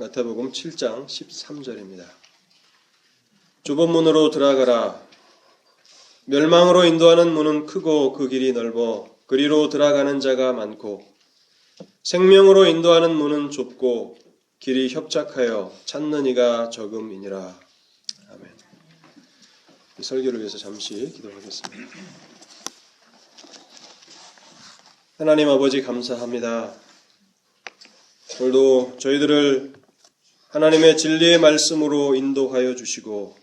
마태복음 7장 13절입니다. 좁은 문으로 들어가라. 멸망으로 인도하는 문은 크고 그 길이 넓어 그리로 들어가는 자가 많고 생명으로 인도하는 문은 좁고 길이 협착하여 찾는 이가 적음이니라. 아멘. 이 설교를 위해서 잠시 기도하겠습니다. 하나님 아버지 감사합니다. 오늘도 저희들을 하나님의 진리의 말씀으로 인도하여 주시고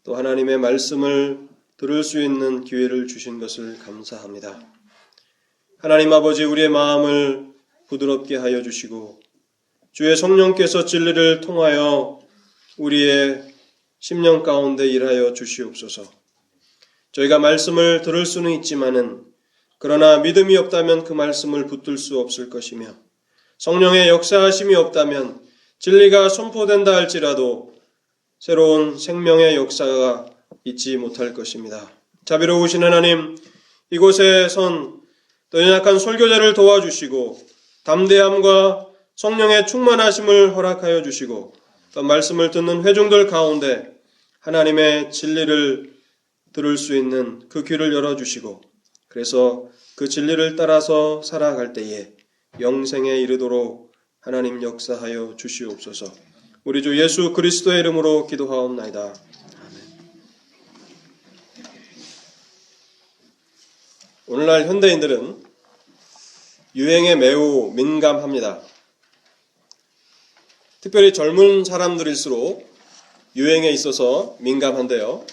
또 하나님의 말씀을 들을 수 있는 기회를 주신 것을 감사합니다. 하나님 아버지 우리의 마음을 부드럽게 하여 주시고 주의 성령께서 진리를 통하여 우리의 심령 가운데 일하여 주시옵소서. 저희가 말씀을 들을 수는 있지만은 그러나 믿음이 없다면 그 말씀을 붙들 수 없을 것이며 성령의 역사하심이 없다면 진리가 선포된다 할지라도 새로운 생명의 역사가 있지 못할 것입니다. 자비로우신 하나님, 이곳에 선 또 연약한 설교자를 도와주시고 담대함과 성령의 충만하심을 허락하여 주시고 또 말씀을 듣는 회중들 가운데 하나님의 진리를 들을 수 있는 그 귀를 열어주시고 그래서 그 진리를 따라서 살아갈 때에 영생에 이르도록 하나님 역사하여 주시옵소서. 우리 주 예수 그리스도의 이름으로 기도하옵나이다. 아멘. 오늘날 현대인들은 유행에 매우 민감합니다. 특별히 젊은 사람들일수록 유행에 있어서 민감한데요.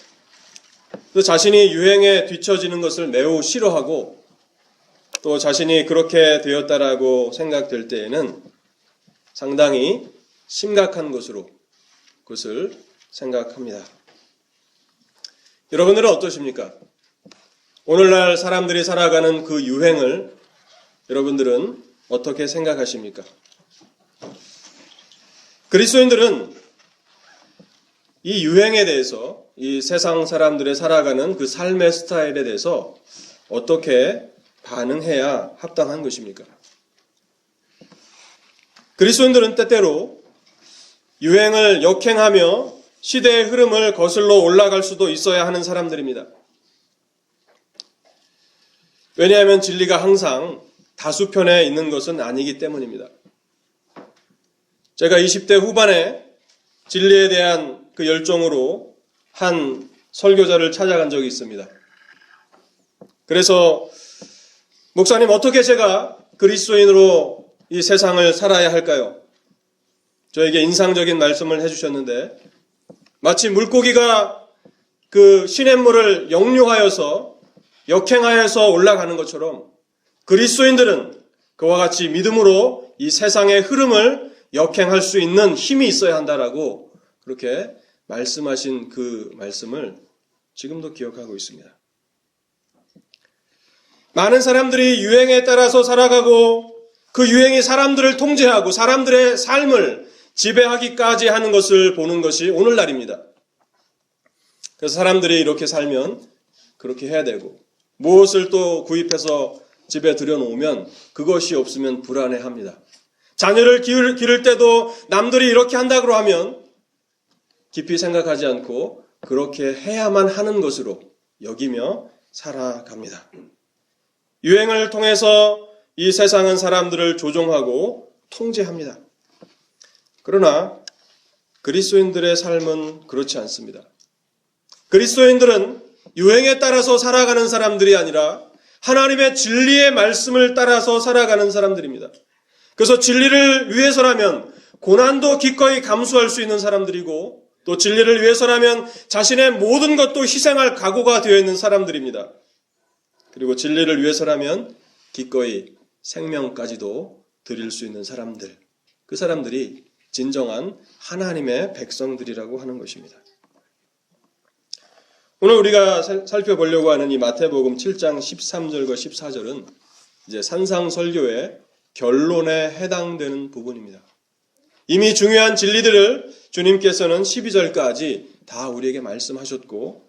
또 자신이 유행에 뒤처지는 것을 매우 싫어하고 또 자신이 그렇게 되었다라고 생각될 때에는 상당히 심각한 것으로 그것을 생각합니다. 여러분들은 어떠십니까? 오늘날 사람들이 살아가는 그 유행을 여러분들은 어떻게 생각하십니까? 그리스도인들은 이 유행에 대해서 이 세상 사람들의 살아가는 그 삶의 스타일에 대해서 어떻게 반응해야 합당한 것입니까? 그리스도인들은 때때로 유행을 역행하며 시대의 흐름을 거슬러 올라갈 수도 있어야 하는 사람들입니다. 왜냐하면 진리가 항상 다수편에 있는 것은 아니기 때문입니다. 제가 20대 후반에 진리에 대한 그 열정으로 한 설교자를 찾아간 적이 있습니다. 그래서 목사님 어떻게 제가 그리스도인으로 이 세상을 살아야 할까요? 저에게 인상적인 말씀을 해주셨는데 마치 물고기가 그 시냇물을 역류하여서 역행하여서 올라가는 것처럼 그리스도인들은 그와 같이 믿음으로 이 세상의 흐름을 역행할 수 있는 힘이 있어야 한다라고 그렇게 말씀하신 그 말씀을 지금도 기억하고 있습니다. 많은 사람들이 유행에 따라서 살아가고 그 유행이 사람들을 통제하고 사람들의 삶을 지배하기까지 하는 것을 보는 것이 오늘날입니다. 그래서 사람들이 이렇게 살면 그렇게 해야 되고 무엇을 또 구입해서 집에 들여놓으면 그것이 없으면 불안해합니다. 자녀를 기를 때도 남들이 이렇게 한다고 하면 깊이 생각하지 않고 그렇게 해야만 하는 것으로 여기며 살아갑니다. 유행을 통해서 이 세상은 사람들을 조종하고 통제합니다. 그러나 그리스도인들의 삶은 그렇지 않습니다. 그리스도인들은 유행에 따라서 살아가는 사람들이 아니라 하나님의 진리의 말씀을 따라서 살아가는 사람들입니다. 그래서 진리를 위해서라면 고난도 기꺼이 감수할 수 있는 사람들이고 또 진리를 위해서라면 자신의 모든 것도 희생할 각오가 되어 있는 사람들입니다. 그리고 진리를 위해서라면 기꺼이 생명까지도 드릴 수 있는 사람들, 그 사람들이 진정한 하나님의 백성들이라고 하는 것입니다. 오늘 우리가 살펴보려고 하는 이 마태복음 7장 13절과 14절은 이제 산상설교의 결론에 해당되는 부분입니다. 이미 중요한 진리들을 주님께서는 12절까지 다 우리에게 말씀하셨고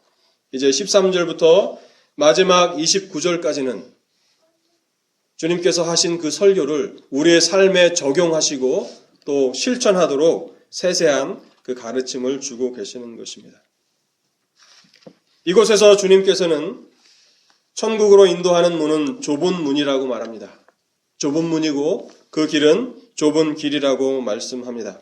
이제 13절부터 마지막 29절까지는 주님께서 하신 그 설교를 우리의 삶에 적용하시고 또 실천하도록 세세한 그 가르침을 주고 계시는 것입니다. 이곳에서 주님께서는 천국으로 인도하는 문은 좁은 문이라고 말합니다. 좁은 문이고 그 길은 좁은 길이라고 말씀합니다.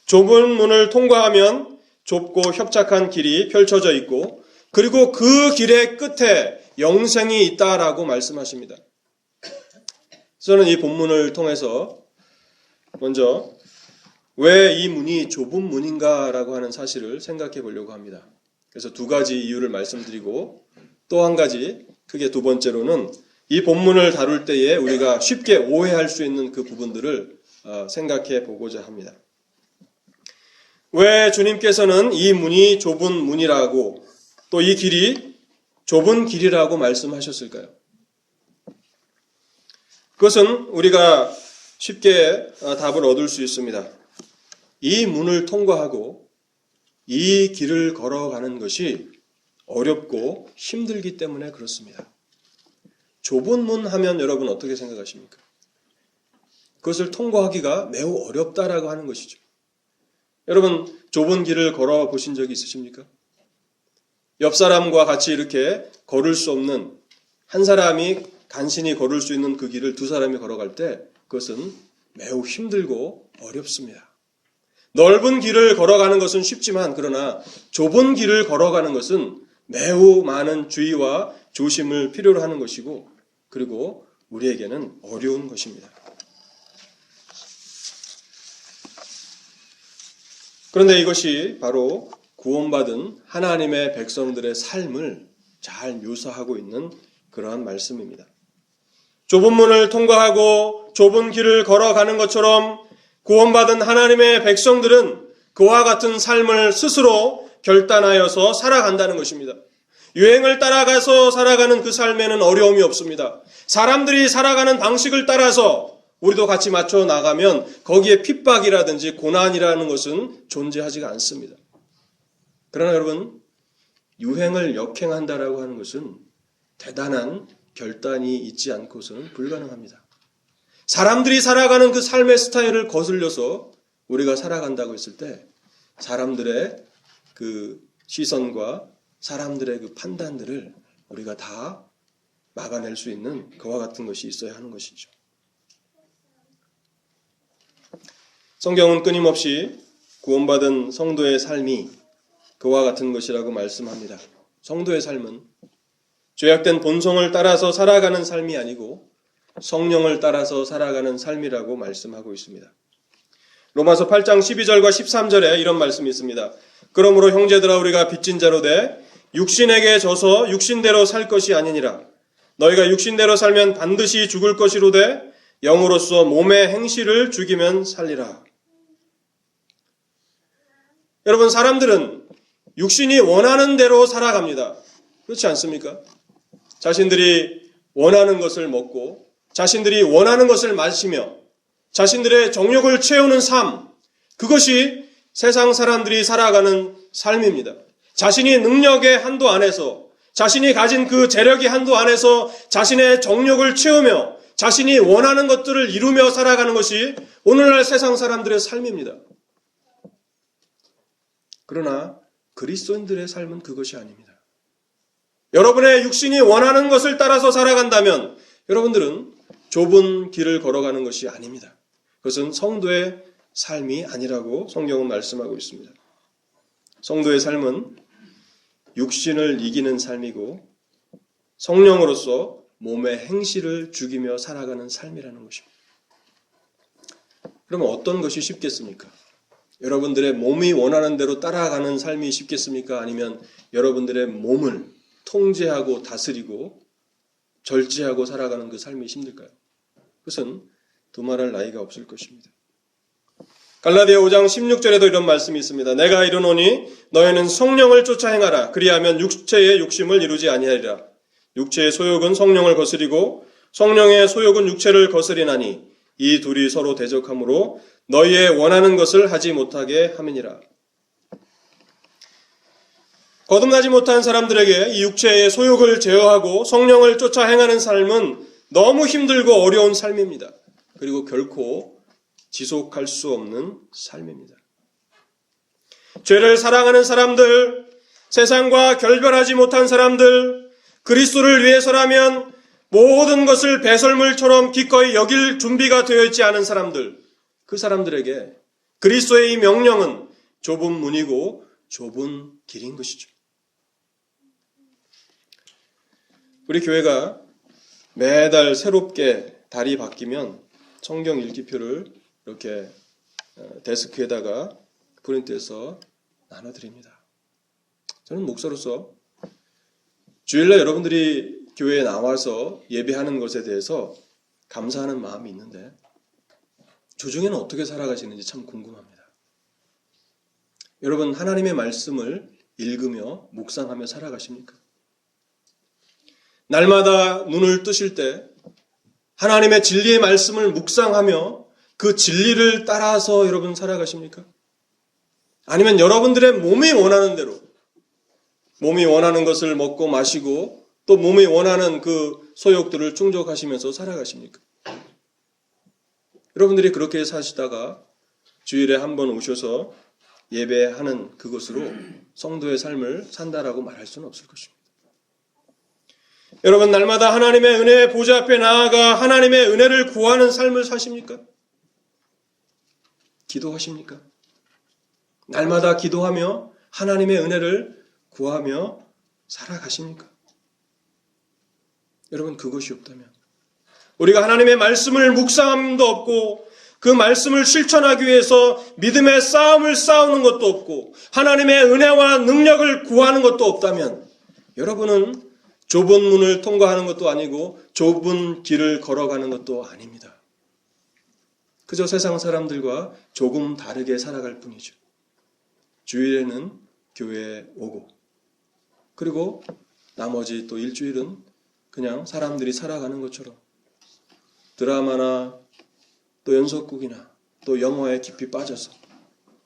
좁은 문을 통과하면 좁고 협착한 길이 펼쳐져 있고 그리고 그 길의 끝에 영생이 있다라고 말씀하십니다. 저는 이 본문을 통해서 먼저 왜 이 문이 좁은 문인가라고 하는 사실을 생각해 보려고 합니다. 그래서 두 가지 이유를 말씀드리고 또 한 가지 크게 두 번째로는 이 본문을 다룰 때에 우리가 쉽게 오해할 수 있는 그 부분들을 생각해 보고자 합니다. 왜 주님께서는 이 문이 좁은 문이라고 또 이 길이 좁은 길이라고 말씀하셨을까요? 그것은 우리가 쉽게 답을 얻을 수 있습니다. 이 문을 통과하고 이 길을 걸어가는 것이 어렵고 힘들기 때문에 그렇습니다. 좁은 문 하면 여러분 어떻게 생각하십니까? 그것을 통과하기가 매우 어렵다라고 하는 것이죠. 여러분 좁은 길을 걸어보신 적이 있으십니까? 옆 사람과 같이 이렇게 걸을 수 없는 한 사람이 간신히 걸을 수 있는 그 길을 두 사람이 걸어갈 때 그것은 매우 힘들고 어렵습니다. 넓은 길을 걸어가는 것은 쉽지만 그러나 좁은 길을 걸어가는 것은 매우 많은 주의와 조심을 필요로 하는 것이고 그리고 우리에게는 어려운 것입니다. 그런데 이것이 바로 구원받은 하나님의 백성들의 삶을 잘 묘사하고 있는 그러한 말씀입니다. 좁은 문을 통과하고 좁은 길을 걸어가는 것처럼 구원받은 하나님의 백성들은 그와 같은 삶을 스스로 결단하여서 살아간다는 것입니다. 유행을 따라가서 살아가는 그 삶에는 어려움이 없습니다. 사람들이 살아가는 방식을 따라서 우리도 같이 맞춰 나가면 거기에 핍박이라든지 고난이라는 것은 존재하지가 않습니다. 그러나 여러분, 유행을 역행한다라고 하는 것은 대단한 결단이 있지 않고서는 불가능합니다. 사람들이 살아가는 그 삶의 스타일을 거슬려서 우리가 살아간다고 했을 때 사람들의 그 시선과 사람들의 그 판단들을 우리가 다 막아낼 수 있는 그와 같은 것이 있어야 하는 것이죠. 성경은 끊임없이 구원받은 성도의 삶이 그와 같은 것이라고 말씀합니다. 성도의 삶은 죄악된 본성을 따라서 살아가는 삶이 아니고 성령을 따라서 살아가는 삶이라고 말씀하고 있습니다. 로마서 8장 12절과 13절에 이런 말씀이 있습니다. 그러므로 형제들아 우리가 빚진 자로 돼 육신에게 져서 육신대로 살 것이 아니니라. 너희가 육신대로 살면 반드시 죽을 것이로되 영으로서 몸의 행실을 죽이면 살리라. 여러분 사람들은 육신이 원하는 대로 살아갑니다. 그렇지 않습니까? 자신들이 원하는 것을 먹고 자신들이 원하는 것을 마시며 자신들의 정욕을 채우는 삶, 그것이 세상 사람들이 살아가는 삶입니다. 자신이 능력의 한도 안에서 자신이 가진 그 재력의 한도 안에서 자신의 정욕을 채우며 자신이 원하는 것들을 이루며 살아가는 것이 오늘날 세상 사람들의 삶입니다. 그러나 그리스도인들의 삶은 그것이 아닙니다. 여러분의 육신이 원하는 것을 따라서 살아간다면 여러분들은 좁은 길을 걸어가는 것이 아닙니다. 그것은 성도의 삶이 아니라고 성경은 말씀하고 있습니다. 성도의 삶은 육신을 이기는 삶이고 성령으로서 몸의 행실을 죽이며 살아가는 삶이라는 것입니다. 그러면 어떤 것이 쉽겠습니까? 여러분들의 몸이 원하는 대로 따라가는 삶이 쉽겠습니까? 아니면 여러분들의 몸을 통제하고 다스리고 절제하고 살아가는 그 삶이 힘들까요? 그것은 두말할 나위가 없을 것입니다. 갈라디아 5장 16절에도 이런 말씀이 있습니다. 내가 이르노니 너희는 성령을 쫓아 행하라. 그리하면 육체의 욕심을 이루지 아니하리라. 육체의 소욕은 성령을 거스리고 성령의 소욕은 육체를 거스리나니 이 둘이 서로 대적하므로 너희의 원하는 것을 하지 못하게 함이니라. 거듭나지 못한 사람들에게 이 육체의 소욕을 제어하고 성령을 쫓아 행하는 삶은 너무 힘들고 어려운 삶입니다. 그리고 결코 지속할 수 없는 삶입니다. 죄를 사랑하는 사람들, 세상과 결별하지 못한 사람들, 그리스도를 위해서라면 모든 것을 배설물처럼 기꺼이 여길 준비가 되어 있지 않은 사람들, 그 사람들에게 그리스도의 이 명령은 좁은 문이고 좁은 길인 것이죠. 우리 교회가 매달 새롭게 달이 바뀌면 성경 읽기표를 이렇게 데스크에다가 프린트해서 나눠드립니다. 저는 목사로서 주일날 여러분들이 교회에 나와서 예배하는 것에 대해서 감사하는 마음이 있는데 주중에는 어떻게 살아가시는지 참 궁금합니다. 여러분 하나님의 말씀을 읽으며 묵상하며 살아가십니까? 날마다 눈을 뜨실 때 하나님의 진리의 말씀을 묵상하며 그 진리를 따라서 여러분 살아가십니까? 아니면 여러분들의 몸이 원하는 대로 몸이 원하는 것을 먹고 마시고 또 몸이 원하는 그 소욕들을 충족하시면서 살아가십니까? 여러분들이 그렇게 사시다가 주일에 한 번 오셔서 예배하는 그것으로 성도의 삶을 산다라고 말할 수는 없을 것입니다. 여러분 날마다 하나님의 은혜의 보좌 앞에 나아가 하나님의 은혜를 구하는 삶을 사십니까? 기도하십니까? 날마다 기도하며 하나님의 은혜를 구하며 살아가십니까? 여러분 그것이 없다면 우리가 하나님의 말씀을 묵상함도 없고 그 말씀을 실천하기 위해서 믿음의 싸움을 싸우는 것도 없고 하나님의 은혜와 능력을 구하는 것도 없다면 여러분은 좁은 문을 통과하는 것도 아니고 좁은 길을 걸어가는 것도 아닙니다. 그저 세상 사람들과 조금 다르게 살아갈 뿐이죠. 주일에는 교회에 오고 그리고 나머지 또 일주일은 그냥 사람들이 살아가는 것처럼 드라마나 또 연속극이나 또 영화에 깊이 빠져서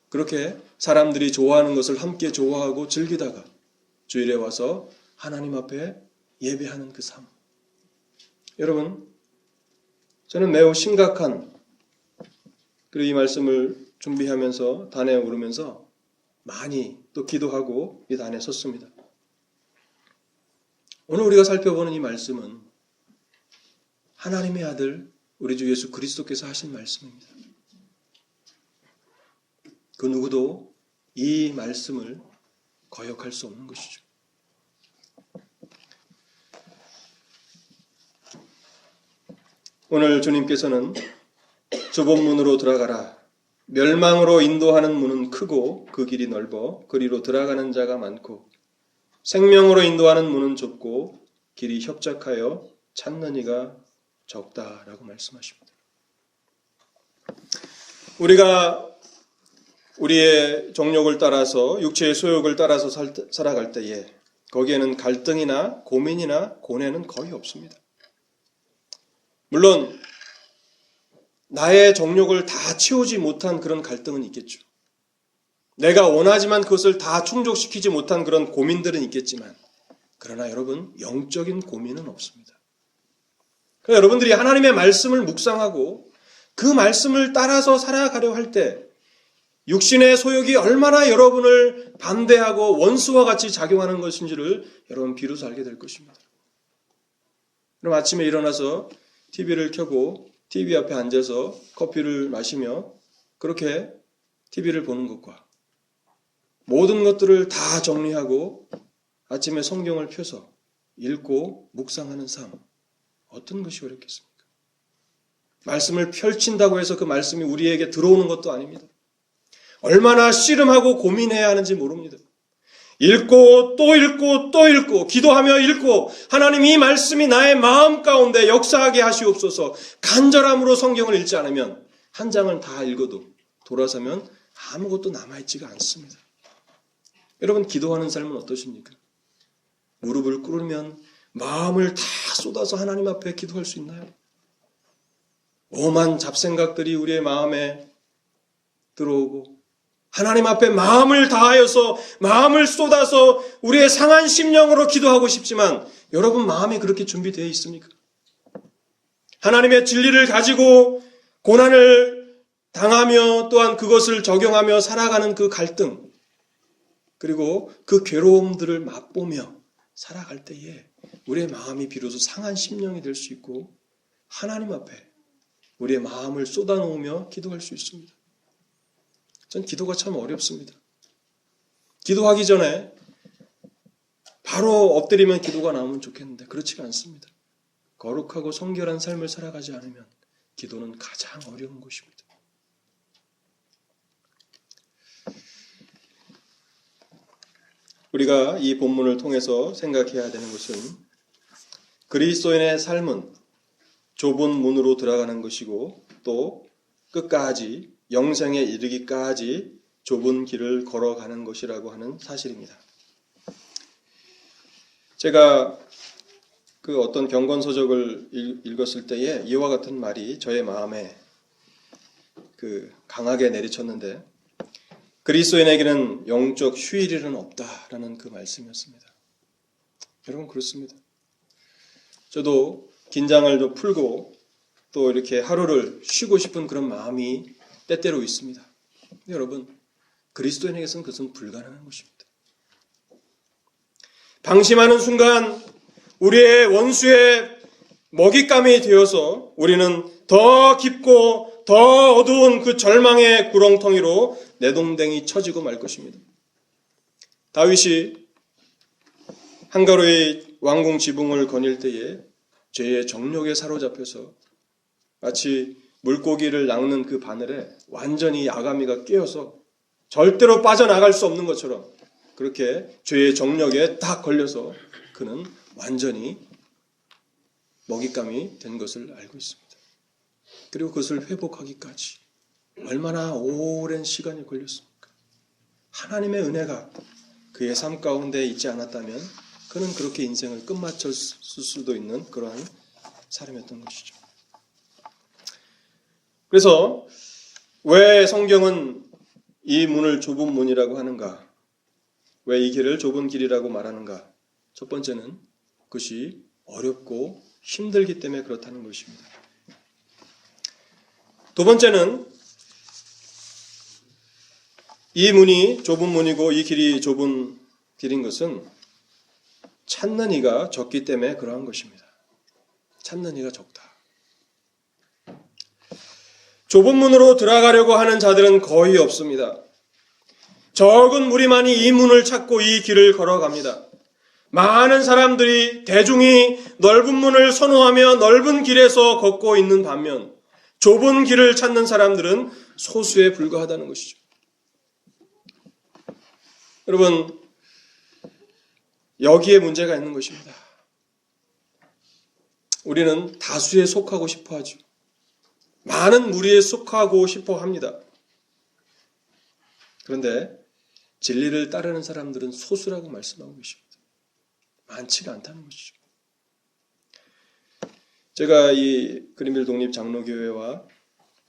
그렇게 사람들이 좋아하는 것을 함께 좋아하고 즐기다가 주일에 와서 하나님 앞에 예배하는 그 삶. 여러분, 저는 매우 심각한 그리고 이 말씀을 준비하면서 단에 오르면서 많이 또 기도하고 이 단에 섰습니다. 오늘 우리가 살펴보는 이 말씀은 하나님의 아들 우리 주 예수 그리스도께서 하신 말씀입니다. 그 누구도 이 말씀을 거역할 수 없는 것이죠. 오늘 주님께서는 좁은 문으로 들어가라. 멸망으로 인도하는 문은 크고 그 길이 넓어 그리로 들어가는 자가 많고 생명으로 인도하는 문은 좁고 길이 협착하여 찾는 이가 적다라고 말씀하십니다. 우리가 우리의 정욕을 따라서 육체의 소욕을 따라서 살아갈 때에 거기에는 갈등이나 고민이나 고뇌는 거의 없습니다. 물론 나의 정욕을 다 채우지 못한 그런 갈등은 있겠죠. 내가 원하지만 그것을 다 충족시키지 못한 그런 고민들은 있겠지만 그러나 여러분 영적인 고민은 없습니다. 그러니까 여러분들이 하나님의 말씀을 묵상하고 그 말씀을 따라서 살아가려 할 때 육신의 소욕이 얼마나 여러분을 반대하고 원수와 같이 작용하는 것인지를 여러분 비로소 알게 될 것입니다. 그럼 아침에 일어나서 TV를 켜고 TV 앞에 앉아서 커피를 마시며 그렇게 TV를 보는 것과 모든 것들을 다 정리하고 아침에 성경을 펴서 읽고 묵상하는 삶 어떤 것이 어렵겠습니까? 말씀을 펼친다고 해서 그 말씀이 우리에게 들어오는 것도 아닙니다. 얼마나 씨름하고 고민해야 하는지 모릅니다. 읽고 또 읽고 또 읽고 기도하며 읽고 하나님 이 말씀이 나의 마음 가운데 역사하게 하시옵소서. 간절함으로 성경을 읽지 않으면 한 장을 다 읽어도 돌아서면 아무것도 남아있지가 않습니다. 여러분 기도하는 삶은 어떠십니까? 무릎을 꿇으면 마음을 다 쏟아서 하나님 앞에 기도할 수 있나요? 오만 잡생각들이 우리의 마음에 들어오고 하나님 앞에 마음을 다하여서 마음을 쏟아서 우리의 상한 심령으로 기도하고 싶지만 여러분 마음이 그렇게 준비되어 있습니까? 하나님의 진리를 가지고 고난을 당하며 또한 그것을 적용하며 살아가는 그 갈등, 그리고 그 괴로움들을 맛보며 살아갈 때에 우리의 마음이 비로소 상한 심령이 될 수 있고 하나님 앞에 우리의 마음을 쏟아놓으며 기도할 수 있습니다. 전 기도가 참 어렵습니다. 기도하기 전에 바로 엎드리면 기도가 나오면 좋겠는데 그렇지가 않습니다. 거룩하고 성결한 삶을 살아가지 않으면 기도는 가장 어려운 것입니다. 우리가 이 본문을 통해서 생각해야 되는 것은 그리스도인의 삶은 좁은 문으로 들어가는 것이고 또 끝까지 영생에 이르기까지 좁은 길을 걸어가는 것이라고 하는 사실입니다. 제가 그 어떤 경건서적을 읽었을 때에 이와 같은 말이 저의 마음에 강하게 내리쳤는데 그리스도인에게는 영적 휴일은 없다라는 그 말씀이었습니다. 여러분 그렇습니다. 저도 긴장을 좀 풀고 또 이렇게 하루를 쉬고 싶은 그런 마음이 때때로 있습니다. 여러분 그리스도인에게서는 그것은 불가능한 것입니다. 방심하는 순간 우리의 원수의 먹잇감이 되어서 우리는 더 깊고 더 어두운 그 절망의 구렁텅이로 내동댕이 쳐지고 말 것입니다. 다윗이 한가로이 왕궁 지붕을 거닐 때에 죄의 정욕에 사로잡혀서 마치 물고기를 낚는 그 바늘에 완전히 아가미가 끼어서 절대로 빠져나갈 수 없는 것처럼 그렇게 죄의 정욕에 딱 걸려서 그는 완전히 먹잇감이 된 것을 알고 있습니다. 그리고 그것을 회복하기까지 얼마나 오랜 시간이 걸렸습니까? 하나님의 은혜가 그의 삶 가운데 있지 않았다면 그는 그렇게 인생을 끝마쳤을 수도 있는 그러한 사람이었던 것이죠. 그래서 왜 성경은 이 문을 좁은 문이라고 하는가? 왜 이 길을 좁은 길이라고 말하는가? 첫 번째는 그것이 어렵고 힘들기 때문에 그렇다는 것입니다. 두 번째는 이 문이 좁은 문이고 이 길이 좁은 길인 것은 찾는 이가 적기 때문에 그러한 것입니다. 찾는 이가 적다. 좁은 문으로 들어가려고 하는 자들은 거의 없습니다. 적은 무리만이 이 문을 찾고 이 길을 걸어갑니다. 많은 사람들이 대중이 넓은 문을 선호하며 넓은 길에서 걷고 있는 반면 좁은 길을 찾는 사람들은 소수에 불과하다는 것이죠. 여러분, 여기에 문제가 있는 것입니다. 우리는 다수에 속하고 싶어 하죠. 많은 무리에 속하고 싶어 합니다. 그런데 진리를 따르는 사람들은 소수라고 말씀하고 계십니다. 많지가 않다는 것이죠. 제가 이 그린빌 독립 장로교회와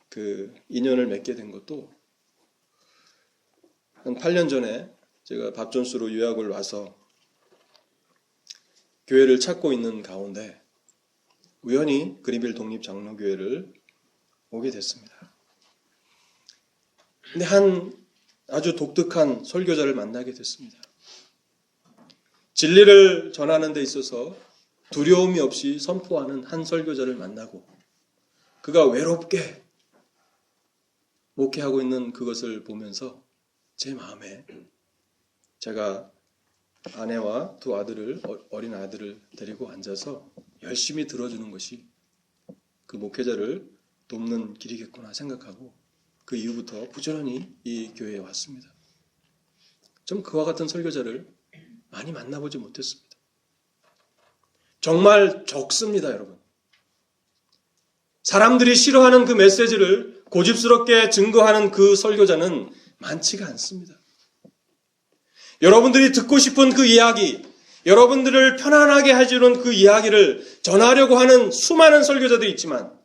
그 인연을 맺게 된 것도 한 8년 전에 제가 밥존스로 유학을 와서 교회를 찾고 있는 가운데 우연히 그린빌 독립 장로교회를 오게 됐습니다. 근데 한 아주 독특한 설교자를 만나게 됐습니다. 진리를 전하는 데 있어서 두려움이 없이 선포하는 한 설교자를 만나고 그가 외롭게 목회하고 있는 그것을 보면서 제 마음에 제가 아내와 두 아들을, 어린 아들을 데리고 앉아서 열심히 들어주는 것이 그 목회자를 돕는 길이겠구나 생각하고 그 이후부터 부지런히 이 교회에 왔습니다. 좀 그와 같은 설교자를 많이 만나보지 못했습니다. 정말 적습니다, 여러분. 사람들이 싫어하는 그 메시지를 고집스럽게 증거하는 그 설교자는 많지가 않습니다. 여러분들이 듣고 싶은 그 이야기, 여러분들을 편안하게 해주는 그 이야기를 전하려고 하는 수많은 설교자들이 있지만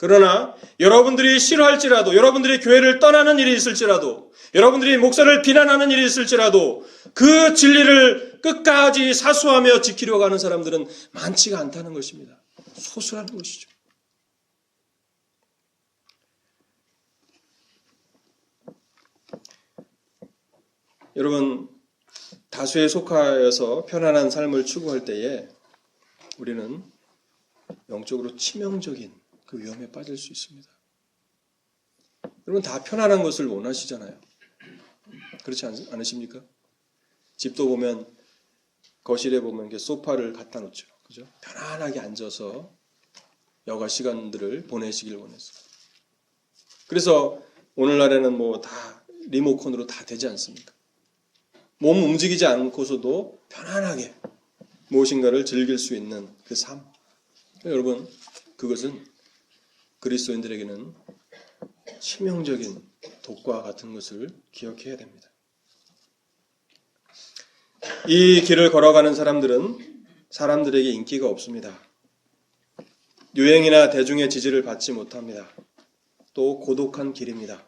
그러나 여러분들이 싫어할지라도 여러분들이 교회를 떠나는 일이 있을지라도 여러분들이 목사를 비난하는 일이 있을지라도 그 진리를 끝까지 사수하며 지키려고 하는 사람들은 많지가 않다는 것입니다. 소수라는 것이죠. 여러분, 다수에 속하여서 편안한 삶을 추구할 때에 우리는 영적으로 치명적인 그 위험에 빠질 수 있습니다. 여러분, 다 편안한 것을 원하시잖아요. 그렇지 않으십니까? 집도 보면, 거실에 보면 이렇게 소파를 갖다 놓죠. 그죠? 편안하게 앉아서 여가 시간들을 보내시길 원해서. 그래서 오늘날에는 뭐 다 리모컨으로 다 되지 않습니까? 몸 움직이지 않고서도 편안하게 무엇인가를 즐길 수 있는 그 삶. 여러분, 그것은 그리스도인들에게는 치명적인 독과 같은 것을 기억해야 됩니다. 이 길을 걸어가는 사람들은 사람들에게 인기가 없습니다. 유행이나 대중의 지지를 받지 못합니다. 또 고독한 길입니다.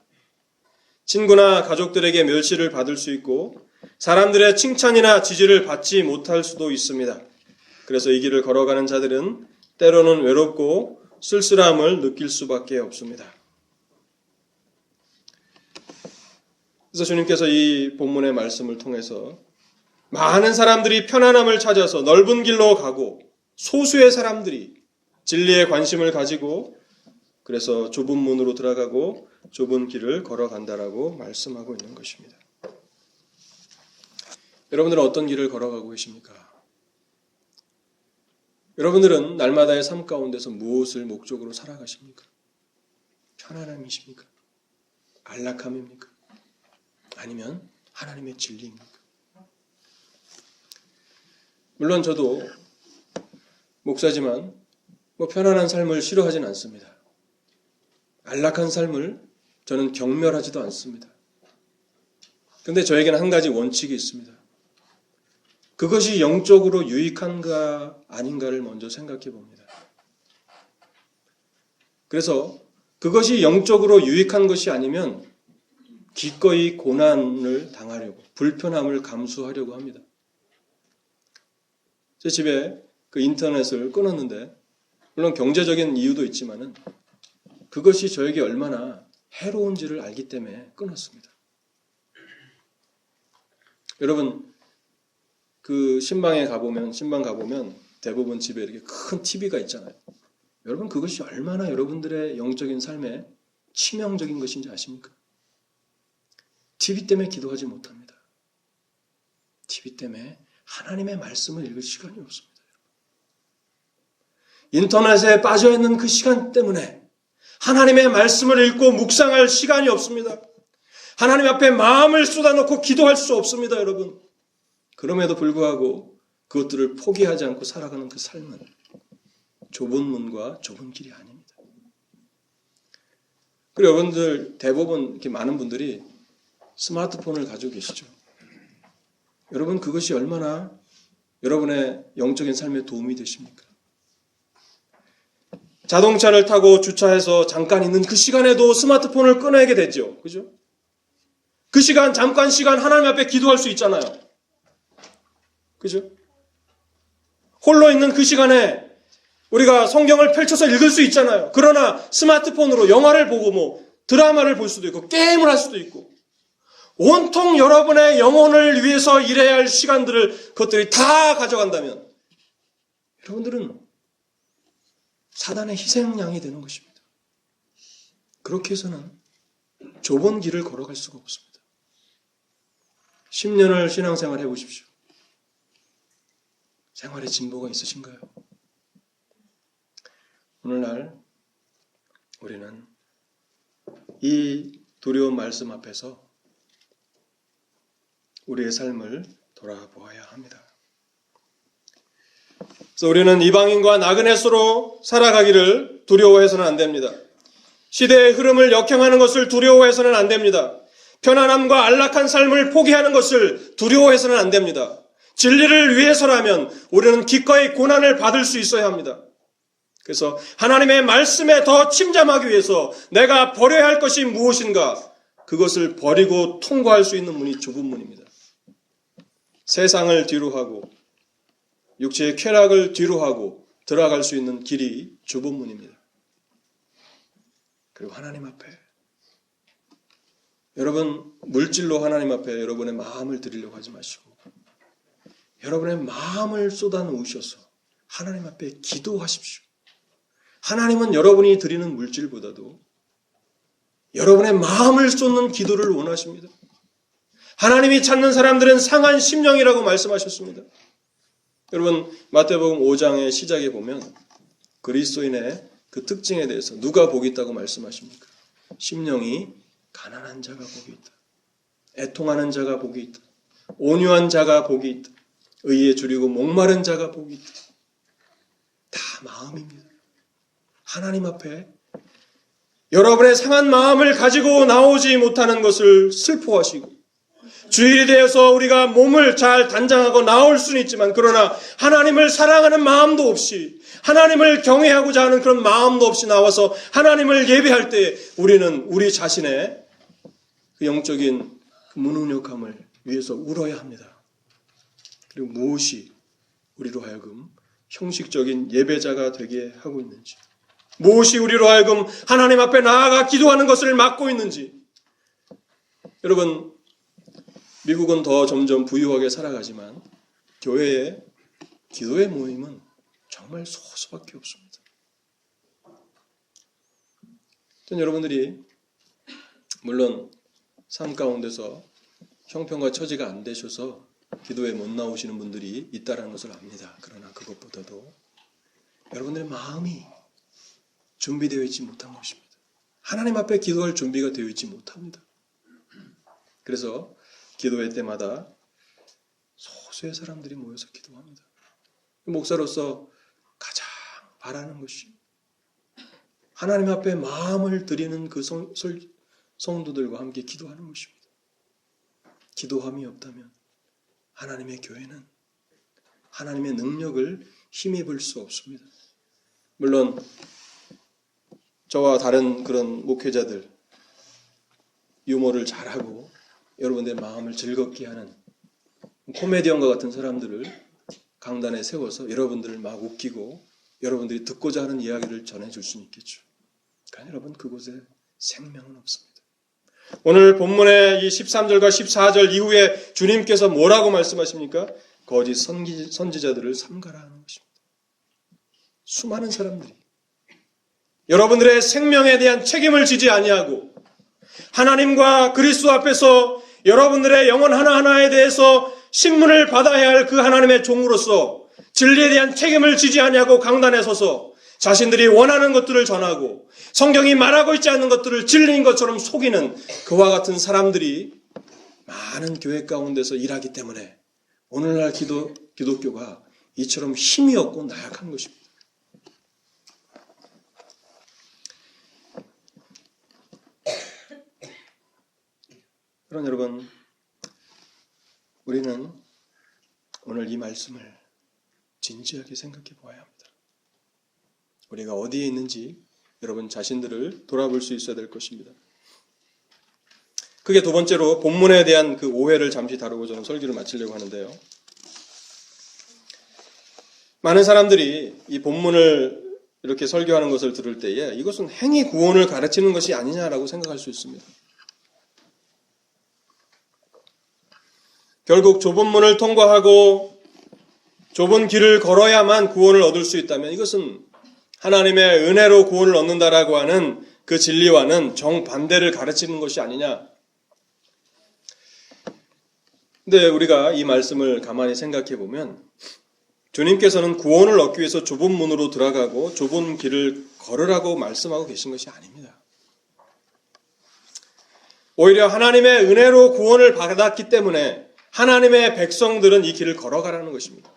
친구나 가족들에게 멸시를 받을 수 있고 사람들의 칭찬이나 지지를 받지 못할 수도 있습니다. 그래서 이 길을 걸어가는 자들은 때로는 외롭고 쓸쓸함을 느낄 수밖에 없습니다. 그래서 주님께서 이 본문의 말씀을 통해서 많은 사람들이 편안함을 찾아서 넓은 길로 가고 소수의 사람들이 진리에 관심을 가지고 그래서 좁은 문으로 들어가고 좁은 길을 걸어간다라고 말씀하고 있는 것입니다. 여러분들은 어떤 길을 걸어가고 계십니까? 여러분들은 날마다의 삶 가운데서 무엇을 목적으로 살아가십니까? 편안함이십니까? 안락함입니까? 아니면 하나님의 진리입니까? 물론 저도 목사지만 편안한 삶을 싫어하진 않습니다. 안락한 삶을 저는 경멸하지도 않습니다. 그런데 저에게는 한 가지 원칙이 있습니다. 그것이 영적으로 유익한가 아닌가를 먼저 생각해 봅니다. 그래서 그것이 영적으로 유익한 것이 아니면 기꺼이 고난을 당하려고, 불편함을 감수하려고 합니다. 제 집에 그 인터넷을 끊었는데, 물론 경제적인 이유도 있지만은 그것이 저에게 얼마나 해로운지를 알기 때문에 끊었습니다. 여러분, 그 신방 가보면 대부분 집에 이렇게 큰 TV가 있잖아요. 여러분, 그것이 얼마나 여러분들의 영적인 삶에 치명적인 것인지 아십니까? TV 때문에 기도하지 못합니다. TV 때문에 하나님의 말씀을 읽을 시간이 없습니다. 인터넷에 빠져있는 그 시간 때문에 하나님의 말씀을 읽고 묵상할 시간이 없습니다. 하나님 앞에 마음을 쏟아놓고 기도할 수 없습니다, 여러분. 그럼에도 불구하고 그것들을 포기하지 않고 살아가는 그 삶은 좁은 문과 좁은 길이 아닙니다. 그리고 여러분들 대부분 이렇게 많은 분들이 스마트폰을 가지고 계시죠. 여러분, 그것이 얼마나 여러분의 영적인 삶에 도움이 되십니까? 자동차를 타고 주차해서 잠깐 있는 그 시간에도 스마트폰을 꺼내게 되죠. 그죠? 그 시간, 잠깐 시간 하나님 앞에 기도할 수 있잖아요. 그죠? 홀로 있는 그 시간에 우리가 성경을 펼쳐서 읽을 수 있잖아요. 그러나 스마트폰으로 영화를 보고 드라마를 볼 수도 있고 게임을 할 수도 있고 온통 여러분의 영혼을 위해서 일해야 할 시간들을 그것들이 다 가져간다면 여러분들은 사단의 희생양이 되는 것입니다. 그렇게 해서는 좁은 길을 걸어갈 수가 없습니다. 10년을 신앙생활 해보십시오. 생활에 진보가 있으신가요? 오늘날 우리는 이 두려운 말씀 앞에서 우리의 삶을 돌아보아야 합니다. 그래서 우리는 이방인과 나그네스로 살아가기를 두려워해서는 안 됩니다. 시대의 흐름을 역행하는 것을 두려워해서는 안 됩니다. 편안함과 안락한 삶을 포기하는 것을 두려워해서는 안 됩니다. 진리를 위해서라면 우리는 기꺼이 고난을 받을 수 있어야 합니다. 그래서 하나님의 말씀에 더 침잠하기 위해서 내가 버려야 할 것이 무엇인가, 그것을 버리고 통과할 수 있는 문이 좁은 문입니다. 세상을 뒤로 하고 육체의 쾌락을 뒤로 하고 들어갈 수 있는 길이 좁은 문입니다. 그리고 하나님 앞에 여러분 물질로 하나님 앞에 여러분의 마음을 드리려고 하지 마시고 여러분의 마음을 쏟아놓으셔서 하나님 앞에 기도하십시오. 하나님은 여러분이 드리는 물질보다도 여러분의 마음을 쏟는 기도를 원하십니다. 하나님이 찾는 사람들은 상한 심령이라고 말씀하셨습니다. 여러분 마태복음 5장의 시작에 보면 그리스도인의 그 특징에 대해서 누가 복이 있다고 말씀하십니까? 심령이 가난한 자가 복이 있다. 애통하는 자가 복이 있다. 온유한 자가 복이 있다. 의에 줄이고 목마른 자가 복이 있다. 다 마음입니다. 하나님 앞에 여러분의 상한 마음을 가지고 나오지 못하는 것을 슬퍼하시고 주일이 되어서 우리가 몸을 잘 단장하고 나올 수는 있지만 그러나 하나님을 사랑하는 마음도 없이 하나님을 경외하고자 하는 그런 마음도 없이 나와서 하나님을 예배할 때 우리는 우리 자신의 그 영적인 무능력함을 위해서 울어야 합니다. 그리고 무엇이 우리로 하여금 형식적인 예배자가 되게 하고 있는지, 무엇이 우리로 하여금 하나님 앞에 나아가 기도하는 것을 막고 있는지. 여러분 미국은 더 점점 부유하게 살아가지만 교회의 기도의 모임은 정말 소수밖에 없습니다. 여러분들이 물론 삶 가운데서 형편과 처지가 안 되셔서 기도에 못 나오시는 분들이 있다는 것을 압니다. 그러나 그것보다도 여러분들의 마음이 준비되어 있지 못한 것입니다. 하나님 앞에 기도할 준비가 되어 있지 못합니다. 그래서 기도회 때마다 소수의 사람들이 모여서 기도합니다. 목사로서 가장 바라는 것이 하나님 앞에 마음을 드리는 그 성도들과 함께 기도하는 것입니다. 기도함이 없다면 하나님의 교회는 하나님의 능력을 힘입을 수 없습니다. 물론 저와 다른 그런 목회자들 유머를 잘하고 여러분들의 마음을 즐겁게 하는 코미디언과 같은 사람들을 강단에 세워서 여러분들을 막 웃기고 여러분들이 듣고자 하는 이야기를 전해줄 수는 있겠죠. 그러나 여러분 그곳에 생명은 없습니다. 오늘 본문의 이 13절과 14절 이후에 주님께서 뭐라고 말씀하십니까? 거짓 선지자들을 삼가라 하는 것입니다. 수많은 사람들이 여러분들의 생명에 대한 책임을 지지 아니하고 하나님과 그리스도 앞에서 여러분들의 영혼 하나하나에 대해서 신문을 받아야 할 그 하나님의 종으로서 진리에 대한 책임을 지지 아니하고 강단에 서서 자신들이 원하는 것들을 전하고 성경이 말하고 있지 않는 것들을 진리인 것처럼 속이는 그와 같은 사람들이 많은 교회 가운데서 일하기 때문에 오늘날 기독교가 이처럼 힘이 없고 나약한 것입니다. 그러나 여러분, 우리는 오늘 이 말씀을 진지하게 생각해 보아야 합니다. 우리가 어디에 있는지 여러분 자신들을 돌아볼 수 있어야 될 것입니다. 그게 두 번째로 본문에 대한 그 오해를 잠시 다루고 저는 설교를 마치려고 하는데요. 많은 사람들이 이 본문을 이렇게 설교하는 것을 들을 때에 이것은 행위 구원을 가르치는 것이 아니냐라고 생각할 수 있습니다. 결국 좁은 문을 통과하고 좁은 길을 걸어야만 구원을 얻을 수 있다면 이것은 하나님의 은혜로 구원을 얻는다라고 하는 그 진리와는 정반대를 가르치는 것이 아니냐. 근데 우리가 이 말씀을 가만히 생각해 보면 주님께서는 구원을 얻기 위해서 좁은 문으로 들어가고 좁은 길을 걸으라고 말씀하고 계신 것이 아닙니다. 오히려 하나님의 은혜로 구원을 받았기 때문에 하나님의 백성들은 이 길을 걸어가라는 것입니다.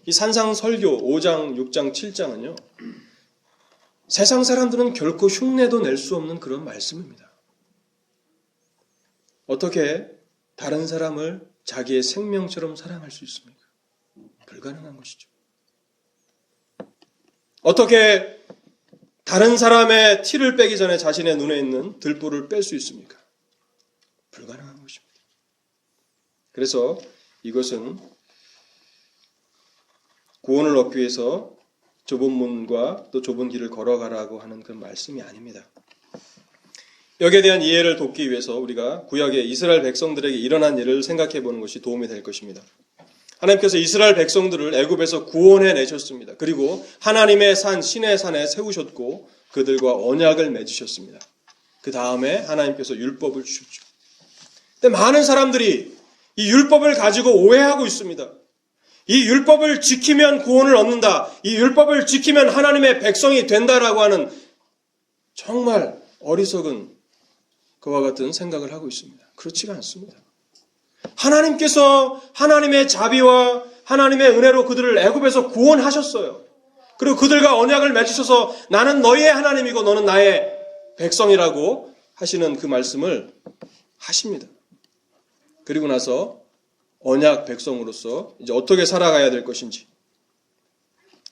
이 산상설교 5장, 6장, 7장은요. 세상 사람들은 결코 흉내도 낼 수 없는 그런 말씀입니다. 어떻게 다른 사람을 자기의 생명처럼 사랑할 수 있습니까? 불가능한 것이죠. 어떻게 다른 사람의 티를 빼기 전에 자신의 눈에 있는 들보를 뺄 수 있습니까? 불가능한 것입니다. 그래서 이것은 구원을 얻기 위해서 좁은 문과 또 좁은 길을 걸어가라고 하는 그런 말씀이 아닙니다. 여기에 대한 이해를 돕기 위해서 우리가 구약의 이스라엘 백성들에게 일어난 일을 생각해 보는 것이 도움이 될 것입니다. 하나님께서 이스라엘 백성들을 애굽에서 구원해 내셨습니다. 그리고 하나님의 산 시내 산에 세우셨고 그들과 언약을 맺으셨습니다. 그 다음에 하나님께서 율법을 주셨죠. 근데 많은 사람들이 이 율법을 가지고 오해하고 있습니다. 이 율법을 지키면 구원을 얻는다. 이 율법을 지키면 하나님의 백성이 된다라고 하는 정말 어리석은 그와 같은 생각을 하고 있습니다. 그렇지가 않습니다. 하나님께서 하나님의 자비와 하나님의 은혜로 그들을 애굽에서 구원하셨어요. 그리고 그들과 언약을 맺으셔서 나는 너희의 하나님이고 너는 나의 백성이라고 하시는 그 말씀을 하십니다. 그리고 나서 언약 백성으로서 이제 어떻게 살아가야 될 것인지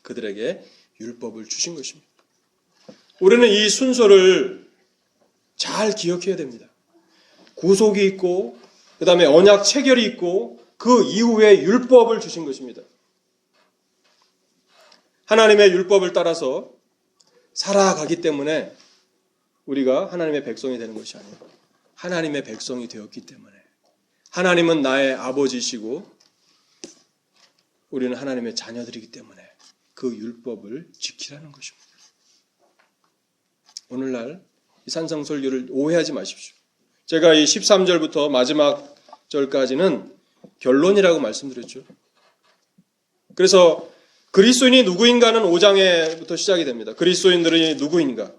그들에게 율법을 주신 것입니다. 우리는 이 순서를 잘 기억해야 됩니다. 구속이 있고 그 다음에 언약 체결이 있고 그 이후에 율법을 주신 것입니다. 하나님의 율법을 따라서 살아가기 때문에 우리가 하나님의 백성이 되는 것이 아니에요. 하나님의 백성이 되었기 때문에 하나님은 나의 아버지시고 우리는 하나님의 자녀들이기 때문에 그 율법을 지키라는 것입니다. 오늘날 이 산상설교를 오해하지 마십시오. 제가 이 13절부터 마지막 절까지는 결론이라고 말씀드렸죠. 그래서 그리스도인이 누구인가는 5장에부터 시작이 됩니다. 그리스도인들이 누구인가?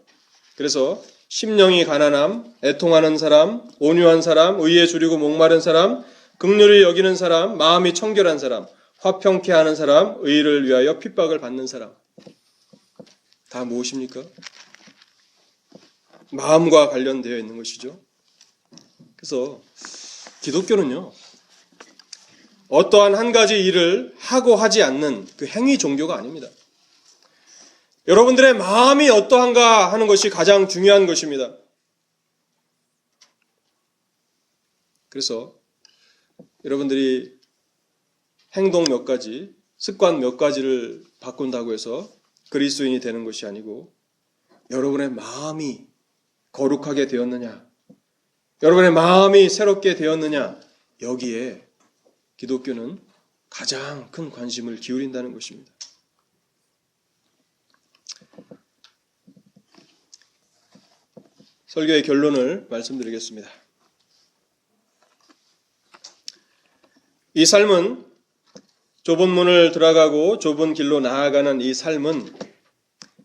그래서 심령이 가난함, 애통하는 사람, 온유한 사람, 의에 주리고 목마른 사람, 긍휼히 여기는 사람, 마음이 청결한 사람, 화평케 하는 사람, 의를 위하여 핍박을 받는 사람. 다 무엇입니까? 마음과 관련되어 있는 것이죠. 그래서 기독교는요, 어떠한 한 가지 일을 하고 하지 않는 그 행위 종교가 아닙니다. 여러분들의 마음이 어떠한가 하는 것이 가장 중요한 것입니다. 그래서 여러분들이 행동 몇 가지, 습관 몇 가지를 바꾼다고 해서 그리스도인이 되는 것이 아니고 여러분의 마음이 거룩하게 되었느냐, 여러분의 마음이 새롭게 되었느냐, 여기에 기독교는 가장 큰 관심을 기울인다는 것입니다. 설교의 결론을 말씀드리겠습니다. 이 삶은 좁은 문을 들어가고 좁은 길로 나아가는 이 삶은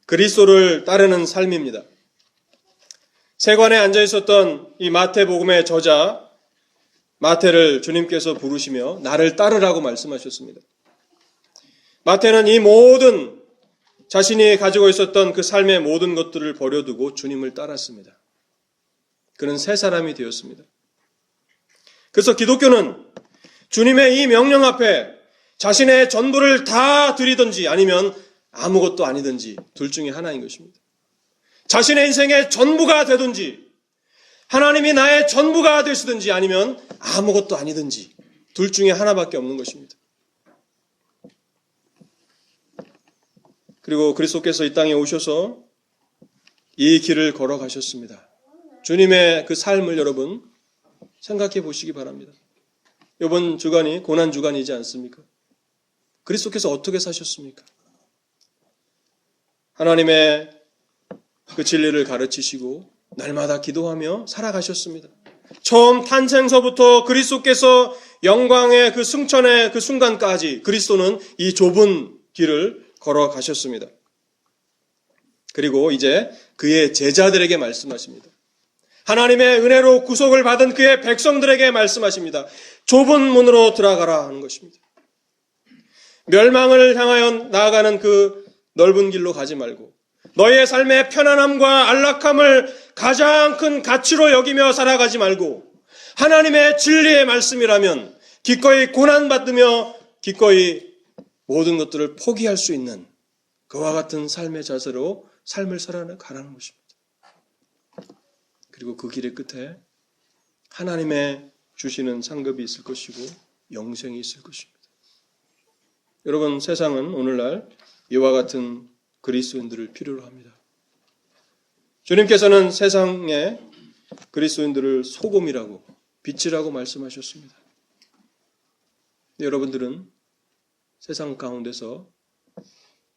그리스도를 따르는 삶입니다. 세관에 앉아 있었던 이 마태복음의 저자 마태를 주님께서 부르시며 나를 따르라고 말씀하셨습니다. 마태는 이 모든 자신이 가지고 있었던 그 삶의 모든 것들을 버려두고 주님을 따랐습니다. 그는 새 사람이 되었습니다. 그래서 기독교는 주님의 이 명령 앞에 자신의 전부를 다 드리든지 아니면 아무것도 아니든지 둘 중에 하나인 것입니다. 자신의 인생의 전부가 되든지 하나님이 나의 전부가 되시든지 아니면 아무것도 아니든지 둘 중에 하나밖에 없는 것입니다. 그리고 그리스도께서 이 땅에 오셔서 이 길을 걸어가셨습니다. 주님의 그 삶을 여러분 생각해 보시기 바랍니다. 이번 주간이 고난 주간이지 않습니까? 그리스도께서 어떻게 사셨습니까? 하나님의 그 진리를 가르치시고 날마다 기도하며 살아가셨습니다. 처음 탄생서부터 그리스도께서 영광의 그 승천의 그 순간까지 그리스도는 이 좁은 길을 걸어가셨습니다. 그리고 이제 그의 제자들에게 말씀하십니다. 하나님의 은혜로 구속을 받은 그의 백성들에게 말씀하십니다. 좁은 문으로 들어가라 하는 것입니다. 멸망을 향하여 나아가는 그 넓은 길로 가지 말고 너희의 삶의 편안함과 안락함을 가장 큰 가치로 여기며 살아가지 말고 하나님의 진리의 말씀이라면 기꺼이 고난받으며 기꺼이 모든 것들을 포기할 수 있는 그와 같은 삶의 자세로 삶을 살아가라는 것입니다. 그리고 그 길의 끝에 하나님의 주시는 상급이 있을 것이고 영생이 있을 것입니다. 여러분, 세상은 오늘날 이와 같은 그리스도인들을 필요로 합니다. 주님께서는 세상에 그리스도인들을 소금이라고, 빛이라고 말씀하셨습니다. 여러분들은 세상 가운데서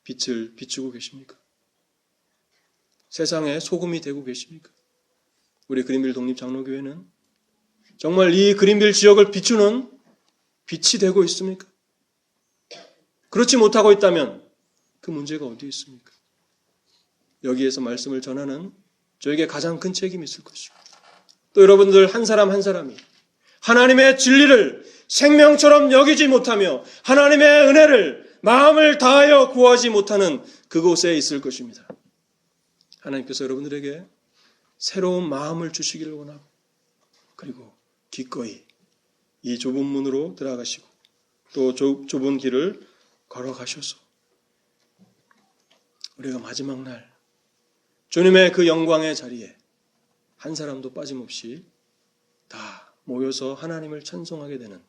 빛을 비추고 계십니까? 세상의 소금이 되고 계십니까? 우리 그린빌 독립장로교회는 정말 이 그린빌 지역을 비추는 빛이 되고 있습니까? 그렇지 못하고 있다면 그 문제가 어디에 있습니까? 여기에서 말씀을 전하는 저에게 가장 큰 책임이 있을 것이고, 또 여러분들 한 사람 한 사람이 하나님의 진리를 생명처럼 여기지 못하며 하나님의 은혜를 마음을 다하여 구하지 못하는 그곳에 있을 것입니다. 하나님께서 여러분들에게 새로운 마음을 주시기를 원하고, 그리고 기꺼이 이 좁은 문으로 들어가시고 또 좁은 길을 걸어가셔서 우리가 마지막 날 주님의 그 영광의 자리에 한 사람도 빠짐없이 다 모여서 하나님을 찬송하게 되는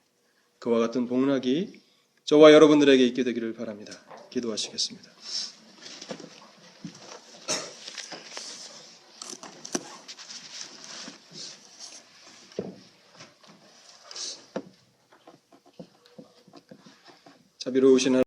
그와 같은 복락이 저와 여러분들에게 있게 되기를 바랍니다. 기도하시겠습니다. 자비로우신 하나님,